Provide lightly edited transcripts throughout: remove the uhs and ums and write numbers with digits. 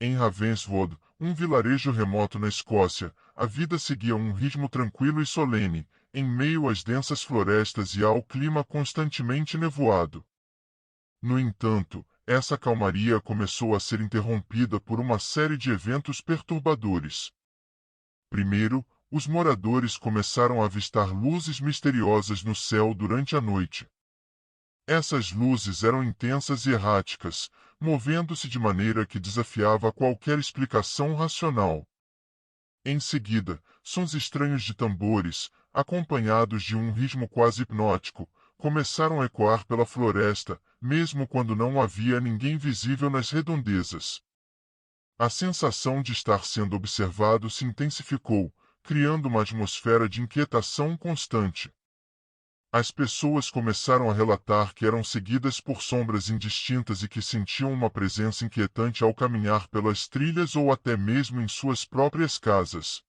Em Ravenswood, um vilarejo remoto na Escócia, a vida seguia um ritmo tranquilo e solene, em meio às densas florestas e ao clima constantemente nevoado. No entanto, essa calmaria começou a ser interrompida por uma série de eventos perturbadores. Primeiro, os moradores começaram a avistar luzes misteriosas no céu durante a noite. Essas luzes eram intensas e erráticas, movendo-se de maneira que desafiava qualquer explicação racional. Em seguida, sons estranhos de tambores, acompanhados de um ritmo quase hipnótico, começaram a ecoar pela floresta, mesmo quando não havia ninguém visível nas redondezas. A sensação de estar sendo observado se intensificou, criando uma atmosfera de inquietação constante. As pessoas começaram a relatar que eram seguidas por sombras indistintas e que sentiam uma presença inquietante ao caminhar pelas trilhas ou até mesmo em suas próprias casas.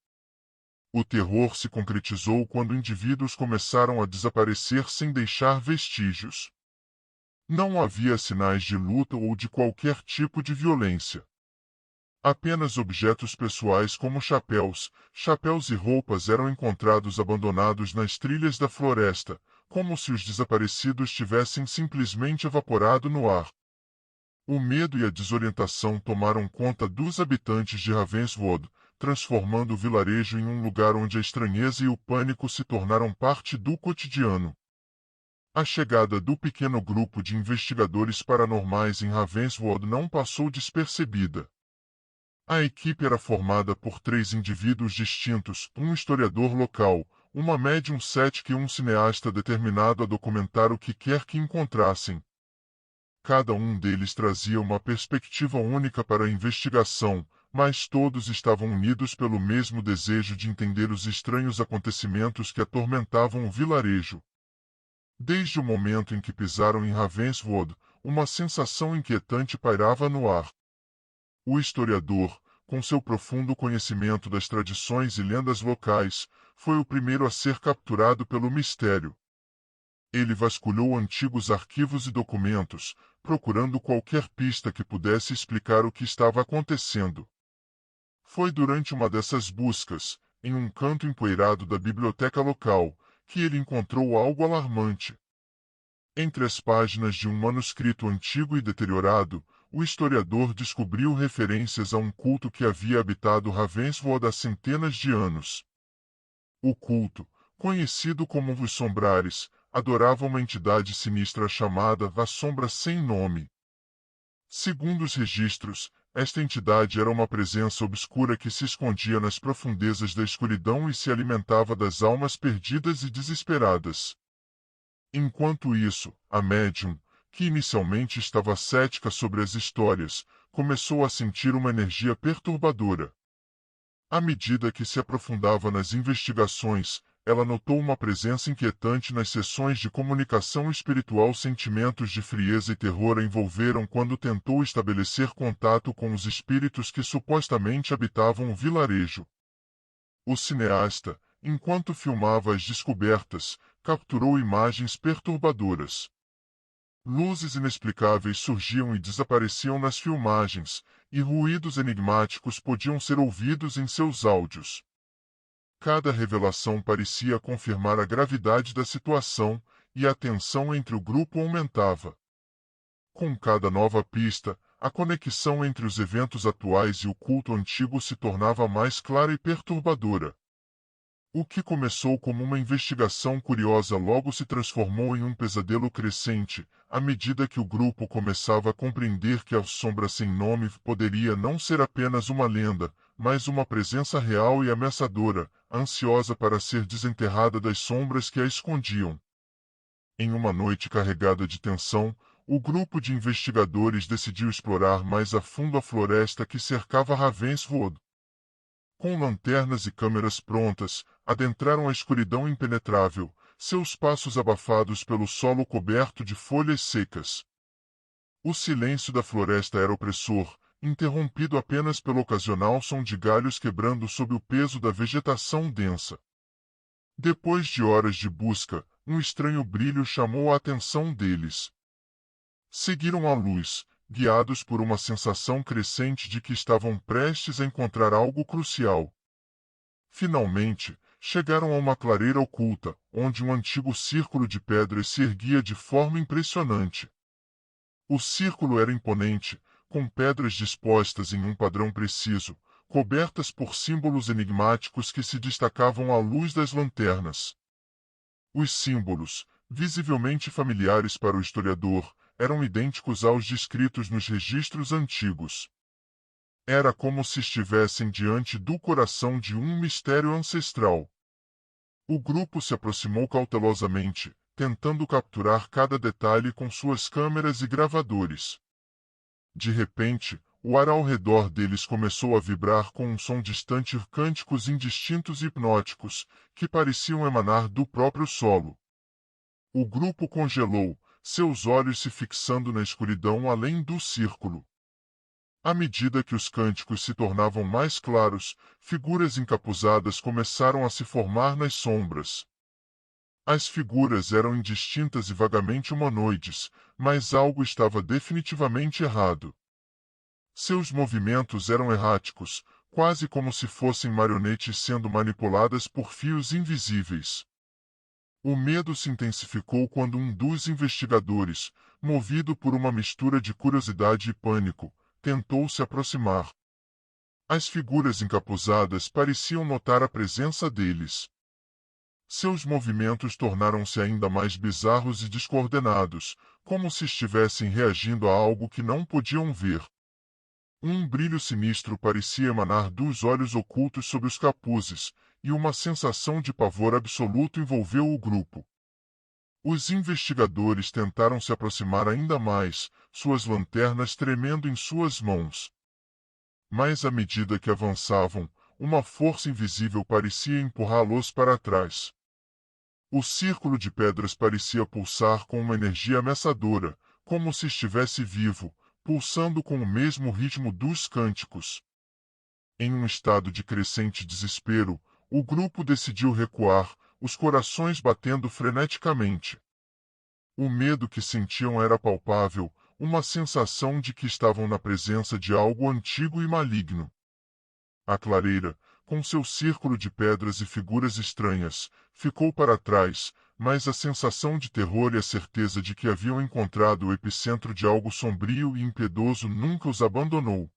O terror se concretizou quando indivíduos começaram a desaparecer sem deixar vestígios. Não havia sinais de luta ou de qualquer tipo de violência. Apenas objetos pessoais como chapéus e roupas eram encontrados abandonados nas trilhas da floresta, como se os desaparecidos tivessem simplesmente evaporado no ar. O medo e a desorientação tomaram conta dos habitantes de Ravenswood, transformando o vilarejo em um lugar onde a estranheza e o pânico se tornaram parte do cotidiano. A chegada do pequeno grupo de investigadores paranormais em Ravenswood não passou despercebida. A equipe era formada por 3 indivíduos distintos, um historiador local, uma médium cética e um cineasta determinado a documentar o que quer que encontrassem. Cada um deles trazia uma perspectiva única para a investigação, mas todos estavam unidos pelo mesmo desejo de entender os estranhos acontecimentos que atormentavam o vilarejo. Desde o momento em que pisaram em Ravenswood, uma sensação inquietante pairava no ar. O historiador, com seu profundo conhecimento das tradições e lendas locais, foi o primeiro a ser capturado pelo mistério. Ele vasculhou antigos arquivos e documentos, procurando qualquer pista que pudesse explicar o que estava acontecendo. Foi durante uma dessas buscas, em um canto empoeirado da biblioteca local, que ele encontrou algo alarmante. Entre as páginas de um manuscrito antigo e deteriorado, o historiador descobriu referências a um culto que havia habitado Ravenswood há centenas de anos. O culto, conhecido como os Sombrares, adorava uma entidade sinistra chamada a Sombra Sem Nome. Segundo os registros, esta entidade era uma presença obscura que se escondia nas profundezas da escuridão e se alimentava das almas perdidas e desesperadas. Enquanto isso, a médium, que inicialmente estava cética sobre as histórias, começou a sentir uma energia perturbadora. À medida que se aprofundava nas investigações, ela notou uma presença inquietante nas sessões de comunicação espiritual. Sentimentos de frieza e terror a envolveram quando tentou estabelecer contato com os espíritos que supostamente habitavam o vilarejo. O cineasta, enquanto filmava as descobertas, capturou imagens perturbadoras. Luzes inexplicáveis surgiam e desapareciam nas filmagens, e ruídos enigmáticos podiam ser ouvidos em seus áudios. Cada revelação parecia confirmar a gravidade da situação, e a tensão entre o grupo aumentava. Com cada nova pista, a conexão entre os eventos atuais e o culto antigo se tornava mais clara e perturbadora. O que começou como uma investigação curiosa logo se transformou em um pesadelo crescente, à medida que o grupo começava a compreender que a Sombra Sem Nome poderia não ser apenas uma lenda, mas uma presença real e ameaçadora, ansiosa para ser desenterrada das sombras que a escondiam. Em uma noite carregada de tensão, o grupo de investigadores decidiu explorar mais a fundo a floresta que cercava Ravenswood. Com lanternas e câmeras prontas, adentraram a escuridão impenetrável, seus passos abafados pelo solo coberto de folhas secas. O silêncio da floresta era opressor, interrompido apenas pelo ocasional som de galhos quebrando sob o peso da vegetação densa. Depois de horas de busca, um estranho brilho chamou a atenção deles. Seguiram a luz, guiados por uma sensação crescente de que estavam prestes a encontrar algo crucial. Finalmente, chegaram a uma clareira oculta, onde um antigo círculo de pedras se erguia de forma impressionante. O círculo era imponente, com pedras dispostas em um padrão preciso, cobertas por símbolos enigmáticos que se destacavam à luz das lanternas. Os símbolos, visivelmente familiares para o historiador, eram idênticos aos descritos nos registros antigos. Era como se estivessem diante do coração de um mistério ancestral. O grupo se aproximou cautelosamente, tentando capturar cada detalhe com suas câmeras e gravadores. De repente, o ar ao redor deles começou a vibrar com um som distante e cânticos indistintos e hipnóticos, que pareciam emanar do próprio solo. O grupo congelou, seus olhos se fixando na escuridão além do círculo. À medida que os cânticos se tornavam mais claros, figuras encapuzadas começaram a se formar nas sombras. As figuras eram indistintas e vagamente humanoides, mas algo estava definitivamente errado. Seus movimentos eram erráticos, quase como se fossem marionetes sendo manipuladas por fios invisíveis. O medo se intensificou quando um dos investigadores, movido por uma mistura de curiosidade e pânico, tentou se aproximar. As figuras encapuzadas pareciam notar a presença deles. Seus movimentos tornaram-se ainda mais bizarros e descoordenados, como se estivessem reagindo a algo que não podiam ver. Um brilho sinistro parecia emanar dos olhos ocultos sob os capuzes, e uma sensação de pavor absoluto envolveu o grupo. Os investigadores tentaram se aproximar ainda mais, suas lanternas tremendo em suas mãos. Mas à medida que avançavam, uma força invisível parecia empurrá-los para trás. O círculo de pedras parecia pulsar com uma energia ameaçadora, como se estivesse vivo, pulsando com o mesmo ritmo dos cânticos. Em um estado de crescente desespero, o grupo decidiu recuar, os corações batendo freneticamente. O medo que sentiam era palpável, uma sensação de que estavam na presença de algo antigo e maligno. A clareira, com seu círculo de pedras e figuras estranhas, ficou para trás, mas a sensação de terror e a certeza de que haviam encontrado o epicentro de algo sombrio e impiedoso nunca os abandonou.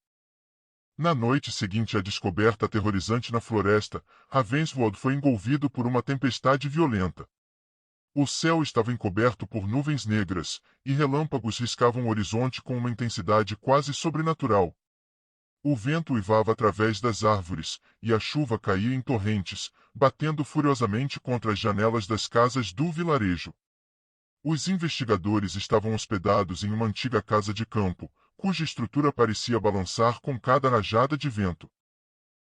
Na noite seguinte à descoberta aterrorizante na floresta, Ravenswood foi envolvido por uma tempestade violenta. O céu estava encoberto por nuvens negras, e relâmpagos riscavam o horizonte com uma intensidade quase sobrenatural. O vento uivava através das árvores, e a chuva caía em torrentes, batendo furiosamente contra as janelas das casas do vilarejo. Os investigadores estavam hospedados em uma antiga casa de campo, cuja estrutura parecia balançar com cada rajada de vento.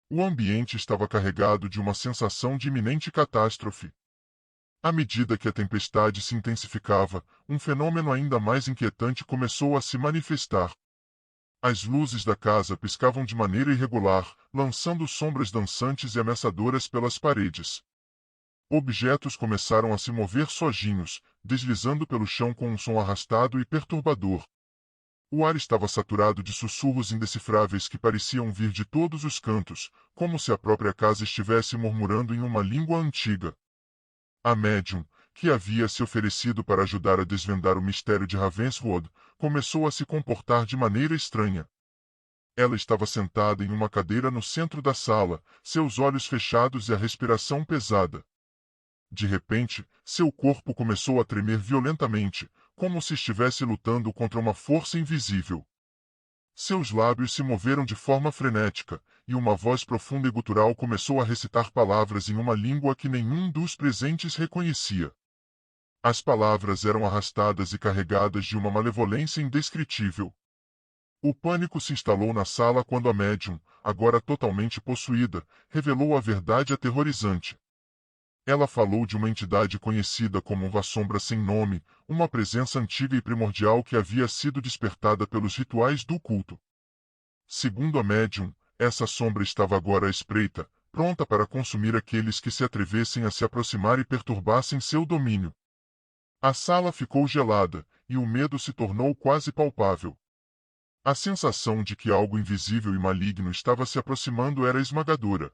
O ambiente estava carregado de uma sensação de iminente catástrofe. À medida que a tempestade se intensificava, um fenômeno ainda mais inquietante começou a se manifestar. As luzes da casa piscavam de maneira irregular, lançando sombras dançantes e ameaçadoras pelas paredes. Objetos começaram a se mover sozinhos, deslizando pelo chão com um som arrastado e perturbador. O ar estava saturado de sussurros indecifráveis que pareciam vir de todos os cantos, como se a própria casa estivesse murmurando em uma língua antiga. A médium, que havia se oferecido para ajudar a desvendar o mistério de Ravenswood, começou a se comportar de maneira estranha. Ela estava sentada em uma cadeira no centro da sala, seus olhos fechados e a respiração pesada. De repente, seu corpo começou a tremer violentamente, como se estivesse lutando contra uma força invisível. Seus lábios se moveram de forma frenética, e uma voz profunda e gutural começou a recitar palavras em uma língua que nenhum dos presentes reconhecia. As palavras eram arrastadas e carregadas de uma malevolência indescritível. O pânico se instalou na sala quando a médium, agora totalmente possuída, revelou a verdade aterrorizante. Ela falou de uma entidade conhecida como uma sombra sem nome, uma presença antiga e primordial que havia sido despertada pelos rituais do culto. Segundo a médium, essa sombra estava agora à espreita, pronta para consumir aqueles que se atrevessem a se aproximar e perturbassem seu domínio. A sala ficou gelada, e o medo se tornou quase palpável. A sensação de que algo invisível e maligno estava se aproximando era esmagadora.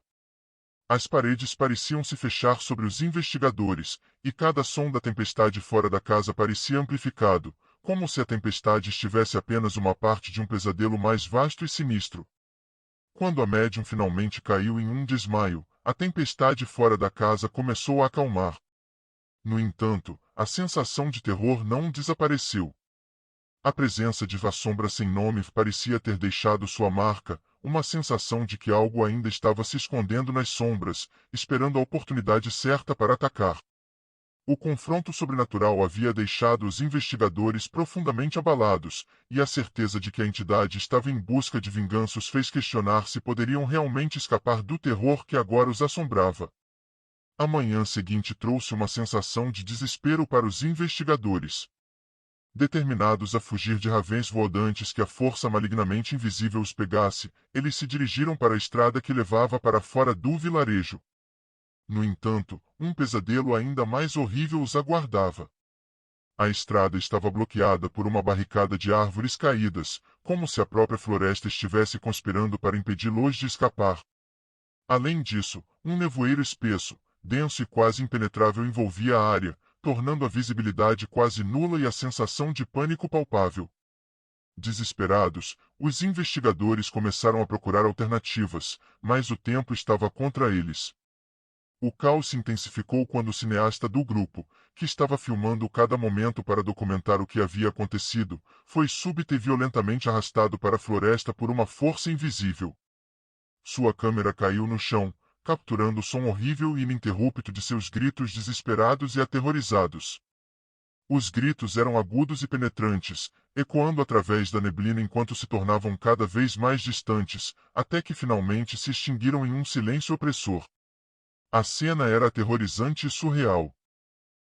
As paredes pareciam se fechar sobre os investigadores, e cada som da tempestade fora da casa parecia amplificado, como se a tempestade estivesse apenas uma parte de um pesadelo mais vasto e sinistro. Quando a médium finalmente caiu em um desmaio, a tempestade fora da casa começou a acalmar. No entanto, a sensação de terror não desapareceu. A presença de uma sombra sem nome parecia ter deixado sua marca, uma sensação de que algo ainda estava se escondendo nas sombras, esperando a oportunidade certa para atacar. O confronto sobrenatural havia deixado os investigadores profundamente abalados, e a certeza de que a entidade estava em busca de vingança os fez questionar se poderiam realmente escapar do terror que agora os assombrava. A manhã seguinte trouxe uma sensação de desespero para os investigadores. Determinados a fugir de Ravenswood antes que a força malignamente invisível os pegasse, eles se dirigiram para a estrada que levava para fora do vilarejo. No entanto, um pesadelo ainda mais horrível os aguardava. A estrada estava bloqueada por uma barricada de árvores caídas, como se a própria floresta estivesse conspirando para impedi-los de escapar. Além disso, um nevoeiro espesso, denso e quase impenetrável envolvia a área, tornando a visibilidade quase nula e a sensação de pânico palpável. Desesperados, os investigadores começaram a procurar alternativas, mas o tempo estava contra eles. O caos se intensificou quando o cineasta do grupo, que estava filmando cada momento para documentar o que havia acontecido, foi súbita e violentamente arrastado para a floresta por uma força invisível. Sua câmera caiu no chão, capturando o som horrível e ininterrupto de seus gritos desesperados e aterrorizados. Os gritos eram agudos e penetrantes, ecoando através da neblina enquanto se tornavam cada vez mais distantes, até que finalmente se extinguiram em um silêncio opressor. A cena era aterrorizante e surreal.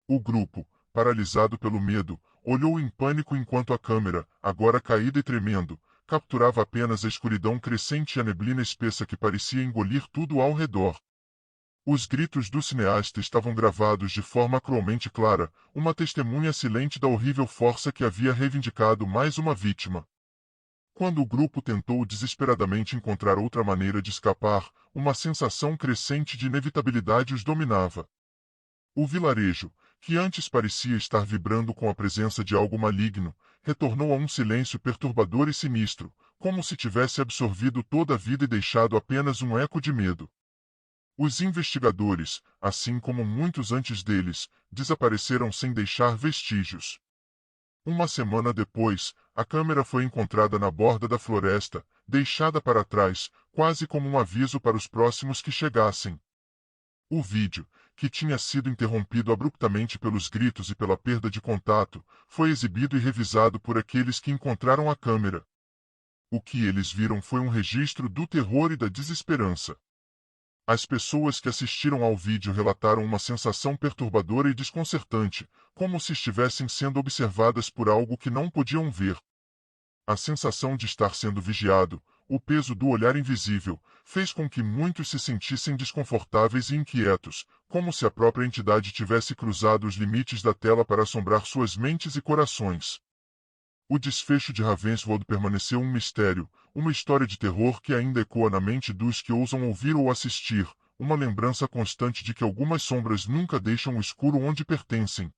O grupo, paralisado pelo medo, olhou em pânico enquanto a câmera, agora caída e tremendo, capturava apenas a escuridão crescente e a neblina espessa que parecia engolir tudo ao redor. Os gritos do cineasta estavam gravados de forma cruelmente clara, uma testemunha silente da horrível força que havia reivindicado mais uma vítima. Quando o grupo tentou desesperadamente encontrar outra maneira de escapar, uma sensação crescente de inevitabilidade os dominava. O vilarejo, que antes parecia estar vibrando com a presença de algo maligno, retornou a um silêncio perturbador e sinistro, como se tivesse absorvido toda a vida e deixado apenas um eco de medo. Os investigadores, assim como muitos antes deles, desapareceram sem deixar vestígios. Uma semana depois, a câmera foi encontrada na borda da floresta, deixada para trás, quase como um aviso para os próximos que chegassem. O vídeo, que tinha sido interrompido abruptamente pelos gritos e pela perda de contato, foi exibido e revisado por aqueles que encontraram a câmera. O que eles viram foi um registro do terror e da desesperança. As pessoas que assistiram ao vídeo relataram uma sensação perturbadora e desconcertante, como se estivessem sendo observadas por algo que não podiam ver. A sensação de estar sendo vigiado, o peso do olhar invisível, fez com que muitos se sentissem desconfortáveis e inquietos, como se a própria entidade tivesse cruzado os limites da tela para assombrar suas mentes e corações. O desfecho de Ravenswood permaneceu um mistério, uma história de terror que ainda ecoa na mente dos que ousam ouvir ou assistir, uma lembrança constante de que algumas sombras nunca deixam o escuro onde pertencem.